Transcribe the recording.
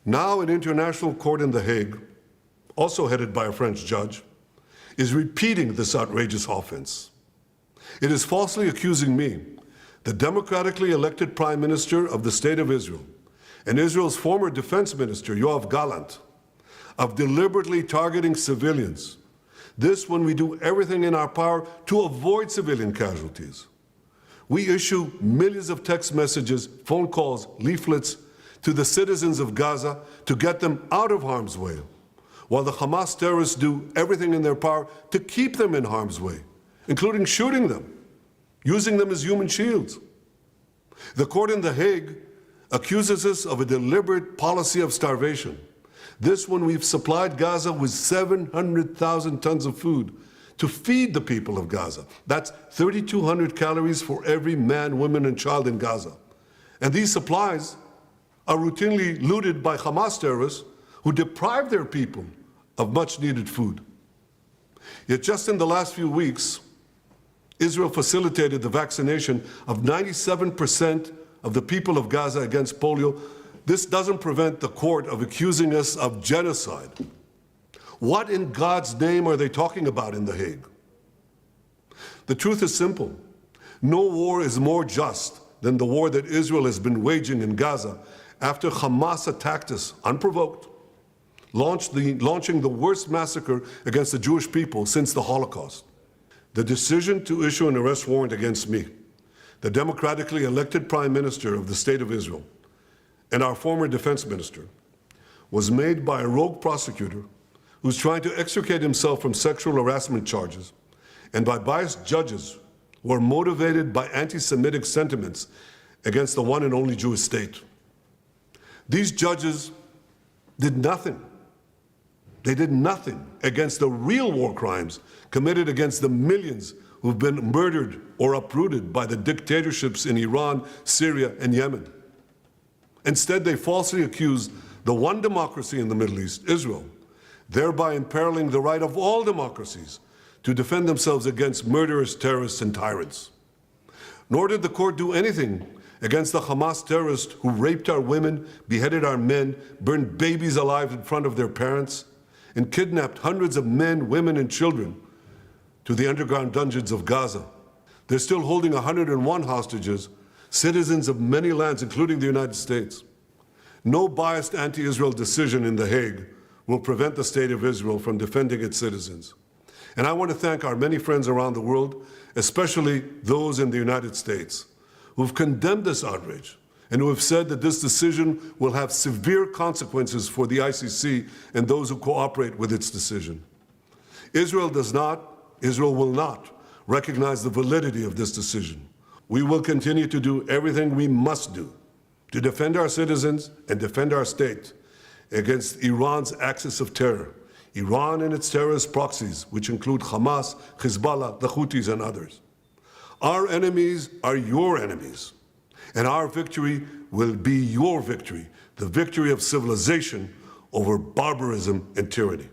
Now an international court in The Hague, also headed by a French judge, is repeating this outrageous offense. It is falsely accusing me, the democratically elected Prime Minister of the State of Israel, and Israel's former Defense Minister, Yoav Gallant, of deliberately targeting civilians. This when we do everything in our power to avoid civilian casualties. We issue millions of text messages, phone calls, leaflets to the citizens of Gaza to get them out of harm's way, while the Hamas terrorists do everything in their power to keep them in harm's way, including shooting them, using them as human shields. The court in The Hague accuses us of a deliberate policy of starvation. This when we've supplied Gaza with 700,000 tons of food to feed the people of Gaza. That's 3,200 calories for every man, woman, and child in Gaza. And these supplies are routinely looted by Hamas terrorists who deprive their people of much-needed food. Yet just in the last few weeks, Israel facilitated the vaccination of 97% of the people of Gaza against polio. This doesn't prevent the court of accusing us of genocide. What in God's name are they talking about in The Hague? The truth is simple. No war is more just than the war that Israel has been waging in Gaza after Hamas attacked us unprovoked, launching the worst massacre against the Jewish people since the Holocaust. The decision to issue an arrest warrant against me, the democratically elected Prime Minister of the State of Israel, and our former Defense Minister, was made by a rogue prosecutor who's trying to extricate himself from sexual harassment charges, and by biased judges who are motivated by anti-Semitic sentiments against the one and only Jewish state. These judges did nothing. They did nothing against the real war crimes committed against the millions who've been murdered or uprooted by the dictatorships in Iran, Syria, and Yemen. Instead, they falsely accused the one democracy in the Middle East, Israel, thereby imperiling the right of all democracies to defend themselves against murderous terrorists and tyrants. Nor did the court do anything against the Hamas terrorists who raped our women, beheaded our men, burned babies alive in front of their parents, and kidnapped hundreds of men, women, and children to the underground dungeons of Gaza. They're still holding 101 hostages, citizens of many lands, including the United States. No biased anti-Israel decision in The Hague will prevent the State of Israel from defending its citizens. And I want to thank our many friends around the world, especially those in the United States, who've condemned this outrage and who have said that this decision will have severe consequences for the ICC and those who cooperate with its decision. Israel will not recognize the validity of this decision. We will continue to do everything we must do to defend our citizens and defend our state against Iran's axis of terror, Iran and its terrorist proxies, which include Hamas, Hezbollah, the Houthis, and others. Our enemies are your enemies, and our victory will be your victory, the victory of civilization over barbarism and tyranny.